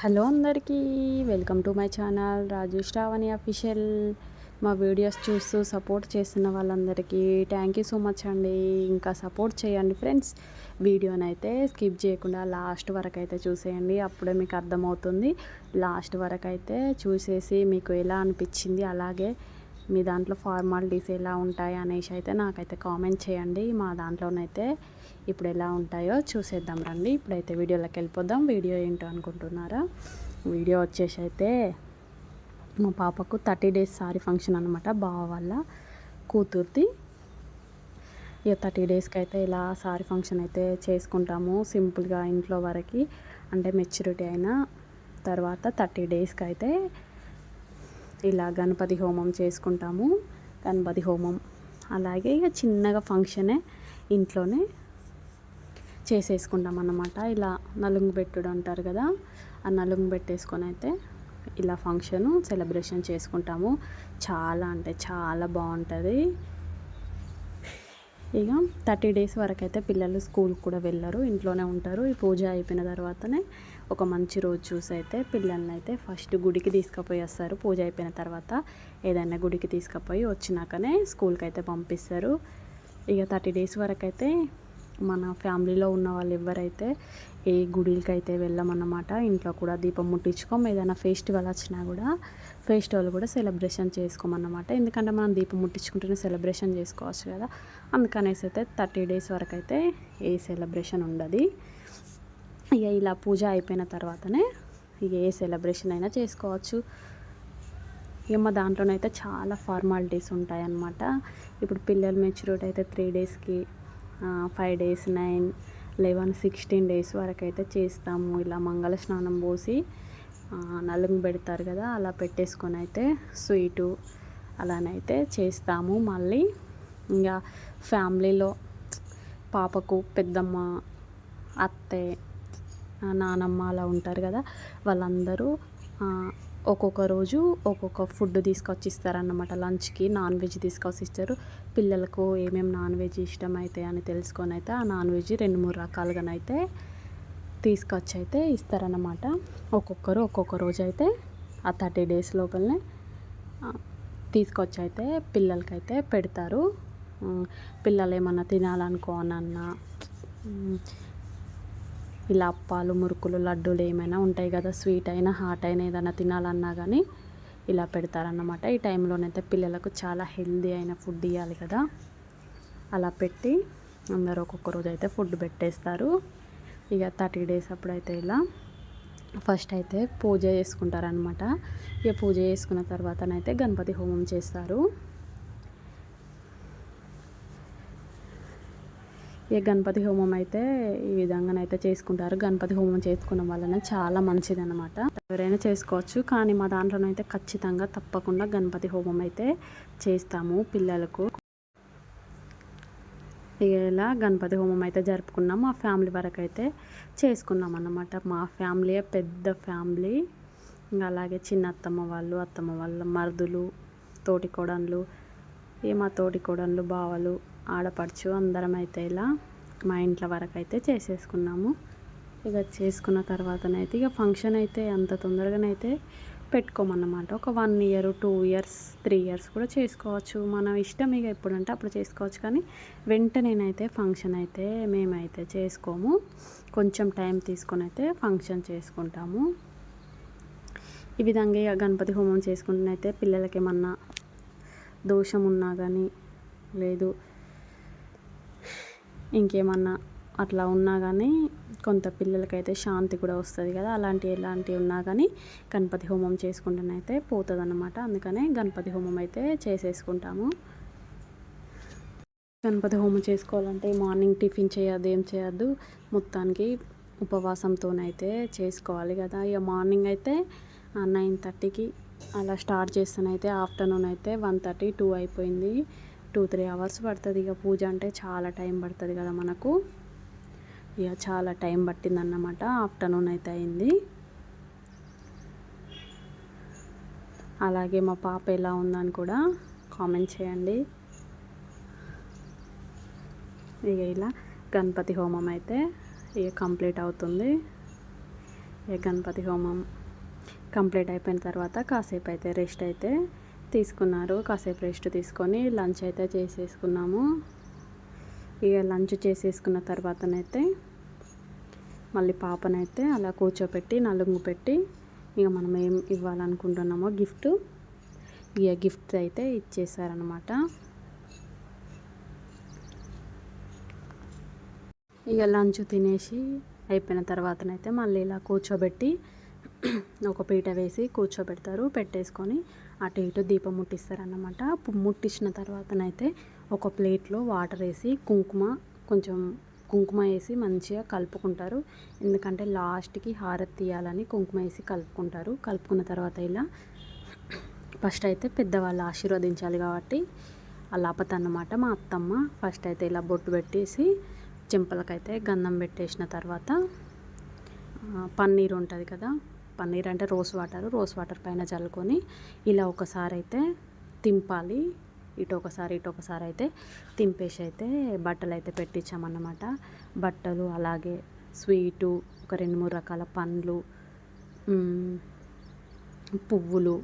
Hello అందరికీ, welcome to my channel Raju Sravani official. మా videos చూస్తూ సపోర్ట్ చేస్తున్న వాళ్ళందరికీ థ్యాంక్ యూ సో మచ్ అండి. ఇంకా సపోర్ట్ చేయండి ఫ్రెండ్స్. వీడియోనైతే స్కిప్ చేయకుండా లాస్ట్ వరకు అయితే చూసేయండి, అప్పుడే మీకు అర్థమవుతుంది. లాస్ట్ వరకు అయితే చూసేసి మీకు ఎలా అనిపించింది, అలాగే మీ దాంట్లో ఫార్మాలిటీస్ ఎలా ఉంటాయి అనేసి అయితే నాకైతే కామెంట్ చేయండి. మా దాంట్లోనైతే ఇప్పుడు ఎలా ఉంటాయో చూసేద్దాం రండి. ఇప్పుడైతే వీడియోలోకి వెళ్ళిపోదాం. వీడియో ఏంటో అనుకుంటున్నారా? వీడియో వచ్చేసి అయితే మా పాపకు 30 days సారీ ఫంక్షన్ అనమాట, బావ వాళ్ళ కూతుర్ది. ఇక 30 daysకి అయితే ఇలా సారీ ఫంక్షన్ అయితే చేసుకుంటాము సింపుల్గా ఇంట్లో వరకు. అంటే మెచ్యూరిటీ అయిన తర్వాత 30 daysకి అయితే ఇలా గణపతి హోమం చేసుకుంటాము. గణపతి హోమం అలాగే ఇక చిన్నగా ఫంక్షనే ఇంట్లోనే చేసేసుకుంటాం అన్నమాట. ఇలా నలుంగు పెట్టుడు అంటారు కదా, ఆ నలుంగు పెట్టేసుకొని అయితే ఇలా ఫంక్షను సెలబ్రేషన్ చేసుకుంటాము. చాలా అంటే చాలా బాగుంటుంది. ఇక 30 days వరకు అయితే పిల్లలు స్కూల్ కూడా వెళ్ళరు, ఇంట్లోనే ఉంటారు. ఈ పూజ అయిపోయిన తర్వాతనే ఒక మంచి రోజు చూసి అయితే పిల్లల్ని అయితే ఫస్ట్ గుడికి తీసుకుపోయి వస్తారు. పూజ అయిపోయిన తర్వాత ఏదైనా గుడికి తీసుకుపోయి వచ్చినాకనే స్కూల్కి అయితే పంపిస్తారు. ఇక 30 days వరకు అయితే మన ఫ్యామిలీలో ఉన్న వాళ్ళు ఎవరైతే ఏ గుడికి అయితే వెళ్ళమన్నమాట. ఇంట్లో కూడా దీపం ముట్టించుకోం. ఏదైనా ఫెస్టివల్ వచ్చినా కూడా ఫెస్టివల్ కూడా సెలబ్రేషన్ చేసుకోమన్నమాట. ఎందుకంటే మనం దీపం ముట్టించుకుంటూనే సెలబ్రేషన్ చేసుకోవచ్చు కదా, అందుకనేసి అయితే 30 days వరకు అయితే ఏ సెలబ్రేషన్ ఉండదు. ఇక ఇలా పూజ అయిపోయిన తర్వాతనే ఇక ఏ సెలబ్రేషన్ అయినా చేసుకోవచ్చు. ఇక మా దాంట్లోనైతే చాలా ఫార్మాలిటీస్ ఉంటాయన్నమాట. ఇప్పుడు పిల్లలు మెచ్యూరిటీ అయితే 3 daysకి 5 days 9 11 16 days వరకు అయితే చేస్తాము. ఇలా మంగళ స్నానం పోసి నలుగు పెడతారు కదా, అలా పెట్టేసుకొని అయితే స్వీటు అలానైతే చేస్తాము. మళ్ళీ ఇంకా ఫ్యామిలీలో పాపకు పెద్దమ్మ, అత్తే, నానమ్మ అలా ఉంటారు కదా, వాళ్ళందరూ ఒక్కొక్క రోజు ఒక్కొక్క ఫుడ్ తీసుకొచ్చి ఇస్తారన్నమాట. లంచ్కి నాన్ వెజ్ తీసుకొచ్చి ఇస్తారు. పిల్లలకు ఏమేమి నాన్ వెజ్ ఇష్టమైతే అని తెలుసుకొని అయితే ఆ నాన్ వెజ్ 2-3 రకాలుగానైతే తీసుకొచ్చి అయితే ఇస్తారన్నమాట. ఒక్కొక్కరు ఒక్కొక్క రోజు అయితే ఆ 30 days లోపలనే తీసుకొచ్చి అయితే పిల్లలకైతే పెడతారు. పిల్లలు ఏమన్నా తినాలనుకోనన్నా ఇలా అప్పాలు, మురుకులు, లడ్డూలు ఏమైనా ఉంటాయి కదా, స్వీట్ అయినా హాట్ అయినా ఏదైనా తినాలన్నా కానీ ఇలా పెడతారన్నమాట. ఈ టైంలోనైతే పిల్లలకు చాలా హెల్దీ అయిన ఫుడ్ ఇవ్వాలి కదా, అలా పెట్టి అందరూ ఒక్కొక్క రోజు అయితే ఫుడ్ పెట్టేస్తారు. ఇక 30 days అప్పుడైతే ఇలా ఫస్ట్ అయితే పూజ చేసుకుంటారనమాట. ఇక పూజ చేసుకున్న తర్వాతనైతే గణపతి హోమం చేస్తారు. ఇక గణపతి హోమం అయితే ఈ విధంగానైతే చేసుకుంటారు. గణపతి హోమం చేసుకున్న వలన చాలా మంచిది అనమాట. ఎవరైనా చేసుకోవచ్చు, కానీ మా దాంట్లోనైతే ఖచ్చితంగా తప్పకుండా గణపతి హోమం అయితే చేస్తాము పిల్లలకు. ఇక ఇలా గణపతి హోమం అయితే జరుపుకున్నాం. మా ఫ్యామిలీ వరకు అయితే చేసుకున్నాం అన్నమాట. మా ఫ్యామిలీయే పెద్ద ఫ్యామిలీ. ఇంకా అలాగే చిన్న అత్తమ్మ వాళ్ళ మరుదులు, తోటి కోడన్లు, మా తోటి కోడన్లు, బావలు, ఆడపడుచు అందరం అయితే ఇలా మా ఇంట్లో వరకు అయితే చేసేసుకున్నాము. ఇక చేసుకున్న తర్వాతనైతే ఇక ఫంక్షన్ అయితే అంత తొందరగానైతే పెట్టుకోమన్నమాట. ఒక 1 year 2 years 3 years కూడా చేసుకోవచ్చు, మన ఇష్టం. ఇక ఎప్పుడంటే అప్పుడు చేసుకోవచ్చు, కానీ వెంటనేనైతే ఫంక్షన్ అయితే మేమైతే చేసుకోము. కొంచెం టైం తీసుకొని అయితే ఫంక్షన్ చేసుకుంటాము. ఈ విధంగా ఇక గణపతి హోమం చేసుకుంటూనైతే పిల్లలకి ఏమన్నా దోషం ఉన్నా కానీ, లేదు ఇంకేమన్నా అట్లా ఉన్నా కానీ కొంత పిల్లలకైతే శాంతి కూడా వస్తుంది కదా, ఎలాంటివి ఉన్నా కానీ గణపతి హోమం చేసుకుంటేనైతే పోతుంది అన్నమాట. అందుకనే గణపతి హోమం అయితే చేసేసుకుంటాము. గణపతి హోమం చేసుకోవాలంటే మార్నింగ్ టిఫిన్ చేయొద్దు, ఏం చేయొద్దు, మొత్తానికి ఉపవాసంతోనైతే చేసుకోవాలి కదా. ఇక మార్నింగ్ అయితే 9:30కి అలా స్టార్ట్ చేస్తానైతే ఆఫ్టర్నూన్ అయితే 1:30 2 అయిపోయింది. 2-3 hours పడుతుంది. ఇక పూజ అంటే చాలా టైం పడుతుంది కదా మనకు. ఇక చాలా టైం పట్టిందన్నమాట. ఆఫ్టర్నూన్ అయితే అయింది. అలాగే మా పాప ఎలా ఉందని కూడా కామెంట్ చేయండి. ఇక ఇలా గణపతి హోమం అయితే ఇక కంప్లీట్ అవుతుంది. గణపతి హోమం కంప్లీట్ అయిపోయిన తర్వాత కాసేపు అయితే రెస్ట్ అయితే తీసుకున్నారు. కాసేపు రెస్ట్ తీసుకొని లంచ్ అయితే చేసేసుకున్నాము. ఇక లంచ్ చేసేసుకున్న తర్వాతనైతే మళ్ళీ పాపనైతే అలా కూర్చోపెట్టి నలుగు పెట్టి ఇక మనం ఏం ఇవ్వాలనుకుంటున్నామో గిఫ్ట్ అయితే ఇచ్చేసారనమాట. ఇక లంచ్ తినేసి అయిపోయిన తర్వాతనైతే మళ్ళీ ఇలా కూర్చోబెట్టి ఒక పీట వేసి కూర్చోబెడతారు. పెట్టేసుకొని అటు ఇటు దీపం ముట్టిస్తారన్నమాట. ముట్టించిన తర్వాతనైతే ఒక ప్లేట్లో వాటర్ వేసి కొంచెం కుంకుమ వేసి మంచిగా కలుపుకుంటారు. ఎందుకంటే లాస్ట్కి హారతి తీయాలని కుంకుమ వేసి కలుపుకుంటారు. కలుపుకున్న తర్వాత ఇలా ఫస్ట్ అయితే పెద్దవాళ్ళు ఆశీర్వదించాలి కాబట్టి అలా అన్నమాట. మా అత్తమ్మ ఫస్ట్ అయితే ఇలా బొట్టు పెట్టేసి చెంపలకైతే గంధం పెట్టేసిన తర్వాత పన్నీర్ ఉంటుంది కదా, పన్నీర్ అంటే రోజ్ వాటర్ పైన చల్లుకొని ఇలా ఒకసారి అయితే తింపాలి. ఇటు ఒకసారి అయితే తింపేసి అయితే బట్టలు అయితే పెట్టించామన్నమాట. బట్టలు అలాగే స్వీటు ఒక 2-3 రకాల పండ్లు, పువ్వులు,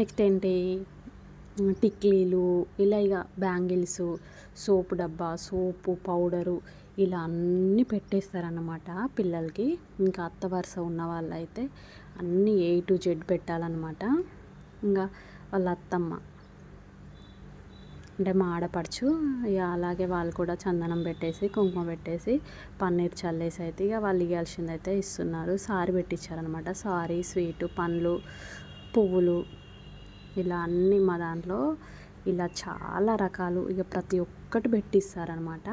నెక్స్ట్ ఏంటి టిక్లీలు, ఇలా ఇక బ్యాంగిల్స్, సోపు డబ్బా, సోపు పౌడరు ఇలా అన్నీ పెట్టేస్తారన్నమాట పిల్లలకి. ఇంకా అత్త వరుస ఉన్న వాళ్ళైతే అన్నీ A to Z పెట్టాలన్నమాట. ఇంకా వాళ్ళ అత్తమ్మ అంటే మా ఆడపడుచు ఇక అలాగే వాళ్ళు కూడా చందనం పెట్టేసి కుంకుమ పెట్టేసి పన్నీర్ చల్లేసి అయితే ఇక వాళ్ళు ఇవ్వాల్సింది అయితే ఇస్తున్నారు. సారీ పెట్టించారనమాట. సారీ, స్వీటు, పండ్లు, పువ్వులు ఇలా అన్నీ మా దాంట్లో ఇలా చాలా రకాలు ఇక ప్రతి ఒక్కటి పెట్టిస్తారనమాట.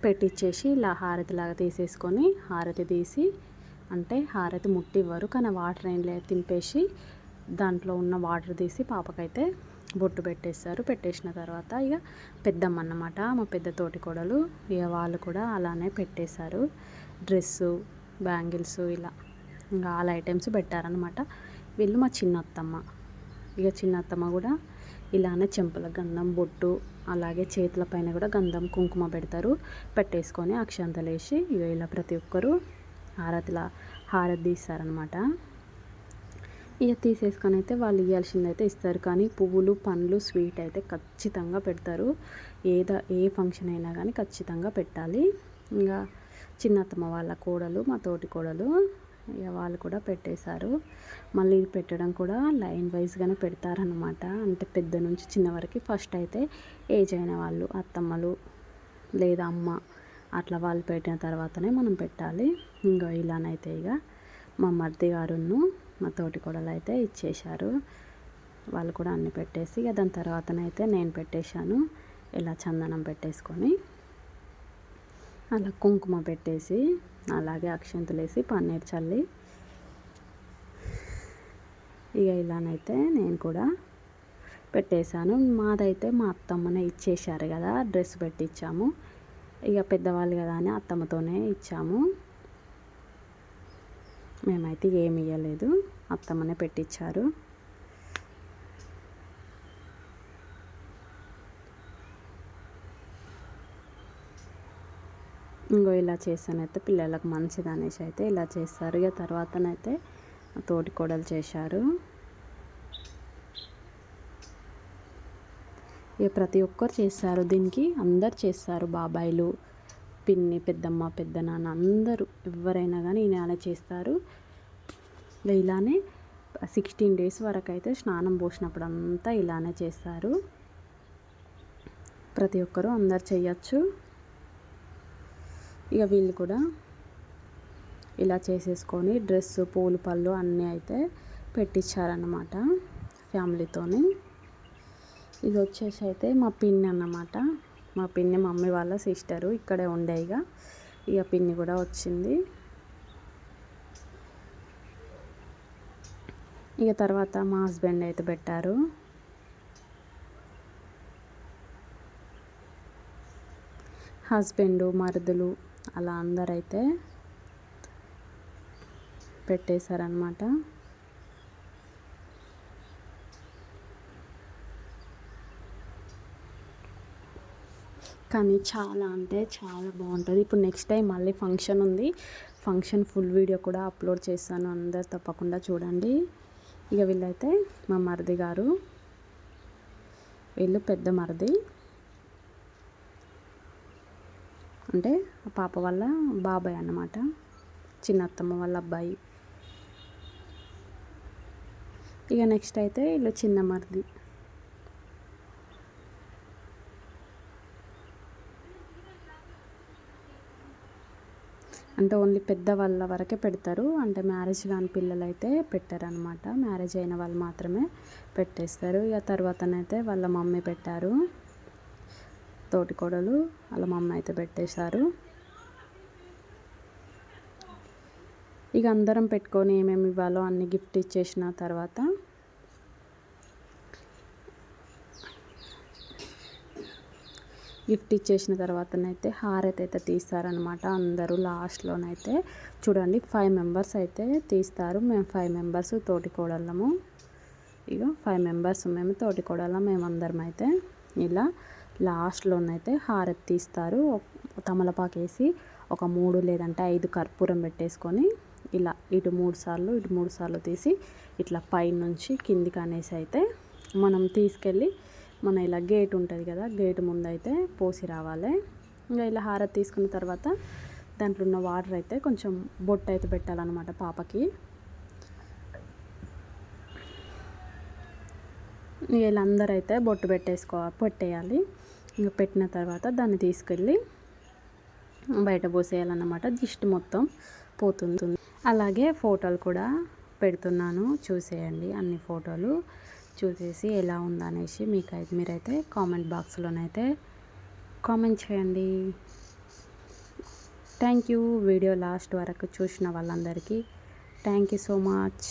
పెట్టించేసి ఇలా హారతిలాగా తీసేసుకొని హారతి తీసి అంటే హారతి ముట్టివ్వరు కానీ వాటర్ ఏం లేదు తింపేసి దాంట్లో ఉన్న వాటర్ తీసి పాపకైతే బొట్టు పెట్టేస్తారు. పెట్టేసిన తర్వాత ఇక పెద్దమ్మ అన్నమాట మా పెద్ద తోటి కోడలు ఇక వాళ్ళు కూడా అలానే పెట్టేశారు. డ్రెస్సు, బ్యాంగిల్స్ ఇలా ఇంకా ఆల్ ఐటమ్స్ పెట్టారనమాట. వీళ్ళు మా చిన్నత్తమ్మ. ఇక చిన్నత్తమ్మ కూడా ఇలానే చెంపల గంధం, బొట్టు అలాగే చేతుల పైన కూడా గంధం కుంకుమ పెడతారు. పెట్టేసుకొని అక్షంతలు వేసి ఇక ఇలా ప్రతి ఒక్కరు హారతి తీస్తారనమాట. ఇక తీసేసుకొని అయితే వాళ్ళు ఇవ్వాల్సిందైతే ఇస్తారు. కానీ పువ్వులు, పండ్లు, స్వీట్ అయితే ఖచ్చితంగా పెడతారు. ఏ ఫంక్షన్ అయినా కానీ ఖచ్చితంగా పెట్టాలి. ఇంకా చిన్నత్తమ్మ వాళ్ళ కోడలు మా తోటి కోడలు ఇక వాళ్ళు కూడా పెట్టేశారు. మళ్ళీ ఇది పెట్టడం కూడా లైన్ వైజ్గానే పెడతారనమాట. అంటే పెద్ద నుంచి చిన్న వరకు ఫస్ట్ అయితే ఏజ్ అయిన వాళ్ళు అత్తమ్మలు లేదా అమ్మ అట్లా వాళ్ళు పెట్టిన తర్వాతనే మనం పెట్టాలి. ఇంకా ఇలానైతే ఇక మా మరిది గారును మా తోటి కోడలు అయితే ఇచ్చేశారు. వాళ్ళు కూడా అన్నీ పెట్టేసి ఇక దాని తర్వాతనైతే నేను పెట్టేశాను. ఇలా చందనం పెట్టేసుకొని అలా కుంకుమ పెట్టేసి అలాగే అక్షంతలు వేసి పన్నీర్ చల్లి ఇక ఇలానైతే నేను కూడా పెట్టేశాను. మాదైతే మా అత్తమ్మనే ఇచ్చేశారు కదా, డ్రెస్ పెట్టించాము. ఇక పెద్దవాళ్ళు కదా అని అత్తమ్మతోనే ఇచ్చాము. మేమైతే ఏమి ఇవ్వలేదు, అత్తమ్మనే పెట్టించారు. ఇంకో ఇలా చేస్తానైతే పిల్లలకు మంచిది అనేసి అయితే ఇలా చేస్తారు. ఇక తర్వాతనైతే తోటి కోడలు చేశారు. ఇక ప్రతి ఒక్కరు చేస్తారు, దీనికి అందరు చేస్తారు. బాబాయిలు, పిన్ని, పెద్దమ్మ, పెద్దనాన్న అందరూ ఎవరైనా కానీ ఈయన చేస్తారు. ఇలానే 16 days వరకు అయితే స్నానం పోసినప్పుడు అంతా ఇలానే చేస్తారు. ప్రతి ఒక్కరూ అందరు చేయొచ్చు. ఇక వీళ్ళు కూడా ఇలా చేసేసుకొని డ్రెస్సు, పూలు, పళ్ళు అన్నీ అయితే పెట్టించారన్నమాట ఫ్యామిలీతోని. ఇది వచ్చేసి అయితే మా పిన్ని అన్నమాట. మా పిన్ని మమ్మీ వాళ్ళ సిస్టరు ఇక్కడే ఉండే. ఇక పిన్ని కూడా వచ్చింది. ఇక తర్వాత మా హస్బెండ్ అయితే పెట్టారు. హస్బెండు, మరుదులు అలా అందరైతే పెట్టేశారనమాట. కానీ చాలా అంటే చాలా బాగుంటుంది. ఇప్పుడు నెక్స్ట్ టైం మళ్ళీ ఫంక్షన్ ఉంది. ఫంక్షన్ ఫుల్ వీడియో కూడా అప్లోడ్ చేస్తాను, అందరు తప్పకుండా చూడండి. ఇక వీళ్ళైతే మా మరిది గారు, వీళ్ళు పెద్ద మరిది అంటే ఆ పాప వాళ్ళ బాబాయ్ అన్నమాట, చిన్నత్తమ్మ వాళ్ళ అబ్బాయి. ఇక నెక్స్ట్ అయితే వీళ్ళు చిన్న మరిది. అంటే ఓన్లీ పెద్ద వాళ్ళ వరకే పెడతారు, అంటే మ్యారేజ్ కాని పిల్లలు అయితే పెట్టారనమాట. మ్యారేజ్ అయిన వాళ్ళు మాత్రమే పెట్టేస్తారు. ఇక తర్వాతనైతే వాళ్ళ మమ్మీ పెట్టారు, తోటికోడలు వాళ్ళ మమ్మీ అయితే పెట్టేశారు. ఇక అందరం పెట్టుకొని ఏమేమి ఇవ్వాలో అన్ని గిఫ్ట్ ఇచ్చేసిన తర్వాత తర్వాతనైతే హారతి అయితే తీస్తారనమాట అందరూ. లాస్ట్లోనైతే చూడండి 5 మెంబర్స్ అయితే తీస్తారు. మేము 5 మెంబర్స్ తోటికోడళ్ళము. ఇక 5 మెంబర్స్ మేము తోటికోడళ్ళం, మేమందరం అయితే ఇలా లాస్ట్లోనైతే హారతి తీస్తారు. తమలపాకు వేసి ఒక 3 లేదంటే 5 కర్పూరం పెట్టేసుకొని ఇలా ఇటు 3 సార్లు ఇటు 3 సార్లు తీసి ఇట్లా పైనుంచి కిందికి అనేసి అయితే మనం తీసుకెళ్ళి మన ఇలా గేట్ ఉంటుంది కదా, గేట్ ముందు అయితే పోసి రావాలి. ఇంకా ఇలా హారతి తీసుకున్న తర్వాత దాంట్లో ఉన్న వాటర్ అయితే కొంచెం బొట్టు అయితే పెట్టాలన్నమాట పాపకి. వీళ్ళందరూ అయితే బొట్టు పెట్టేయాలి. ఇంకా పెట్టిన తర్వాత దాన్ని తీసుకెళ్ళి బయట పోసేయాలన్నమాట, దిష్టి మొత్తం పోతుంది. అలాగే ఫోటోలు కూడా పెడుతున్నాను, చూసేయండి. అన్ని ఫోటోలు చూసేసి ఎలా ఉందనేసి మీరైతే కామెంట్ బాక్స్లోనైతే కామెంట్ చేయండి. Thank you. వీడియో లాస్ట్ వరకు చూసిన వాళ్ళందరికీ థ్యాంక్ యూ సో మచ్.